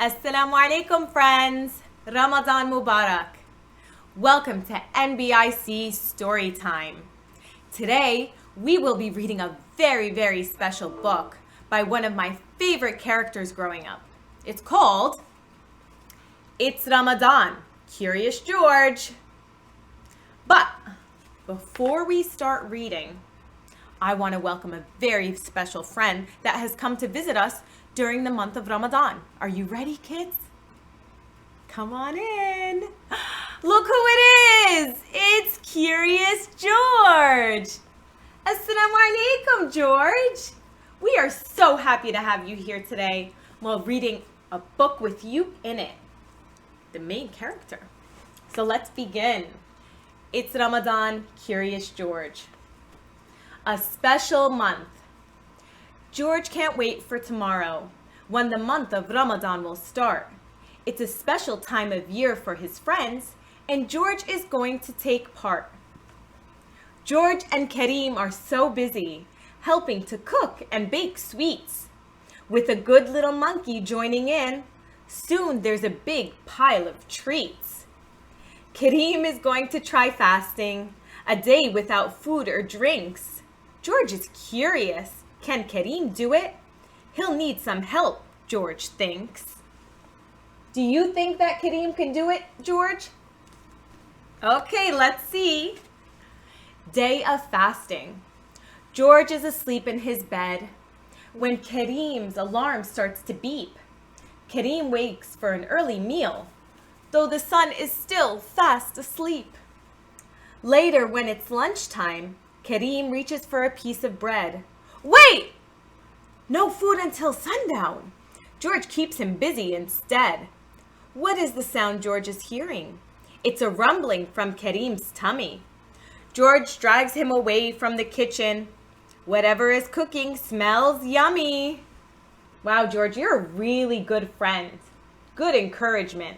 Assalamu alaikum, friends. Ramadan Mubarak. Welcome to NBIC Storytime. Today, we will be reading a very special book by one of my favorite characters growing up. It's called It's Ramadan, Curious George. But before we start reading, I want to welcome a very special friend that has come to visit us during the month of Ramadan. Are you ready, kids? Come on in. Look who it is. It's Curious George. Assalamu alaikum, George. We are so happy to have you here today while reading a book with you in it, the main character. So let's begin. It's Ramadan, Curious George. A special month. George can't wait for tomorrow, when the month of Ramadan will start. It's a special time of year for his friends, and George is going to take part. George and Kareem are so busy, helping to cook and bake sweets. With a good little monkey joining in, soon there's a big pile of treats. Kareem is going to try fasting, a day without food or drinks. George is curious. Can Kareem do it? He'll need some help, George thinks. Do you think that Kareem can do it, George? Okay, let's see. Day of fasting. George is asleep in his bed when Kareem's alarm starts to beep. Kareem wakes for an early meal, though the sun is still fast asleep. Later, when it's lunchtime, Kareem reaches for a piece of bread. Wait! No food until sundown. George keeps him busy instead. What is the sound George is hearing? It's a rumbling from Kareem's tummy. George drags him away from the kitchen. Whatever is cooking smells yummy. Wow, George, you're a really good friend. Good encouragement.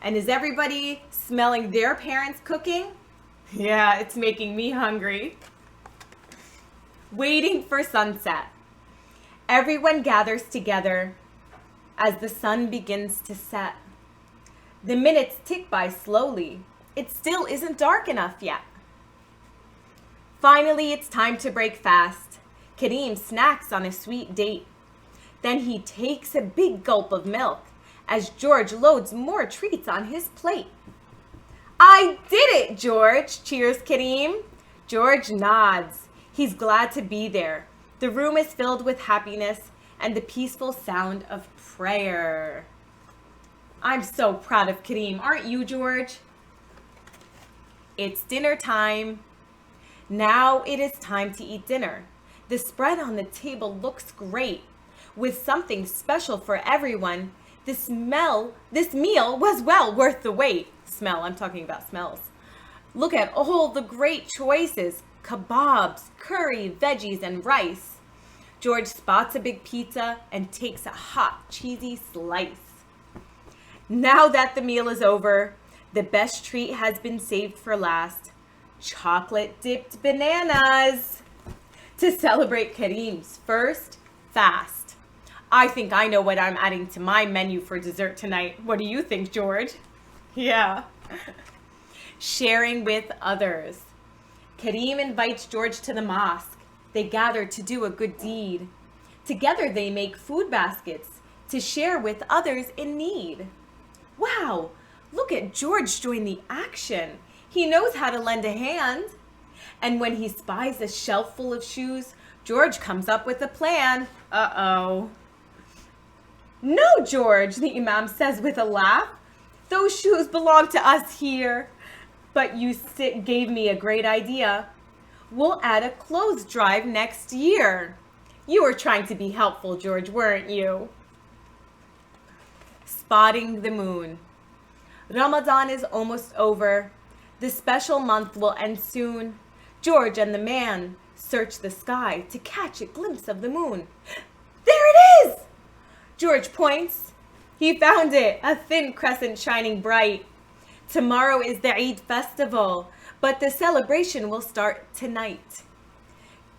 And is everybody smelling their parents cooking? Yeah, it's making me hungry. Waiting for sunset. Everyone gathers together as the sun begins to set. The minutes tick by slowly. It still isn't dark enough yet. Finally, it's time to break fast. Kareem snacks on a sweet date. Then he takes a big gulp of milk as George loads more treats on his plate. I did it, George, cheers Kareem. George nods. He's glad to be there. The room is filled with happiness and the peaceful sound of prayer. I'm so proud of Kareem, aren't you, George? It's dinner time. Now it is time to eat dinner. The spread on the table looks great. With something special for everyone, this meal was well worth the wait. I'm talking about smells. Look at all the great choices. Kebabs, curry, veggies, and rice. George spots a big pizza and takes a hot, cheesy slice. Now that the meal is over, the best treat has been saved for last. Chocolate-dipped bananas to celebrate Kareem's first fast. I think I know what I'm adding to my menu for dessert tonight. What do you think, George? Yeah. Sharing with others. Kareem invites George to the mosque. They gather to do a good deed. Together they make food baskets to share with others in need. Wow, look at George join the action. He knows how to lend a hand. And when he spies a shelf full of shoes, George comes up with a plan. Uh-oh. No, George, the Imam says with a laugh. Those shoes belong to us here. But you gave me a great idea. We'll add a clothes drive next year. You were trying to be helpful, George, weren't you? Spotting the moon. Ramadan is almost over. The special month will end soon. George and the man search the sky to catch a glimpse of the moon. There it is! George points. He found it, a thin crescent shining bright. Tomorrow is the Eid festival, but the celebration will start tonight.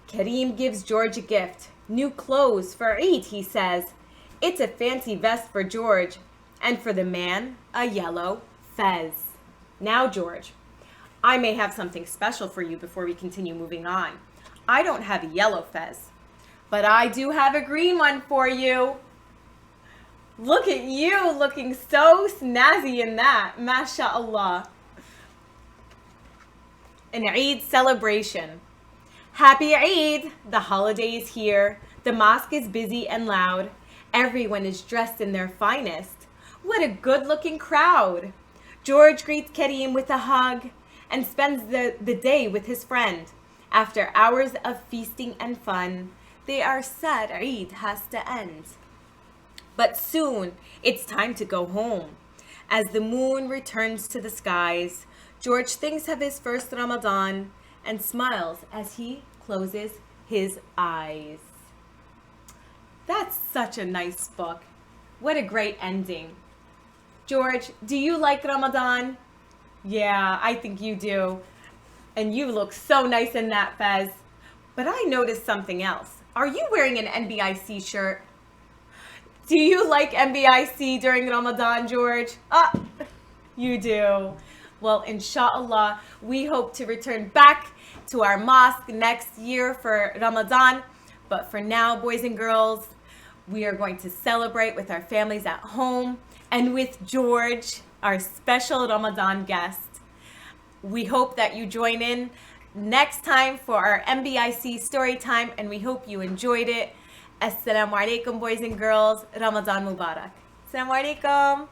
Kareem gives George a gift. New clothes for Eid, he says. It's a fancy vest for George, and for the man, a yellow fez. Now, George, I may have something special for you before we continue moving on. I don't have a yellow fez, but I do have a green one for you. Look at you looking so snazzy in that, mashallah. An Eid celebration. Happy Eid! The holiday is here. The mosque is busy and loud. Everyone is dressed in their finest. What a good-looking crowd. George greets Kareem with a hug and spends the day with his friend. After hours of feasting and fun, they are sad Eid has to end. But soon, it's time to go home. As the moon returns to the skies, George thinks of his first Ramadan and smiles as he closes his eyes. That's such a nice book. What a great ending. George, do you like Ramadan? Yeah, I think you do. And you look so nice in that fez. But I noticed something else. Are you wearing an NBIC shirt? Do you like NBIC during Ramadan, George? You do. Well, inshallah, we hope to return back to our mosque next year for Ramadan. But for now, boys and girls, we are going to celebrate with our families at home and with George, our special Ramadan guest. We hope that you join in next time for our MBIC story time, and we hope you enjoyed it. Assalamu alaikum, boys and girls. Ramadan Mubarak. Assalamu alaikum.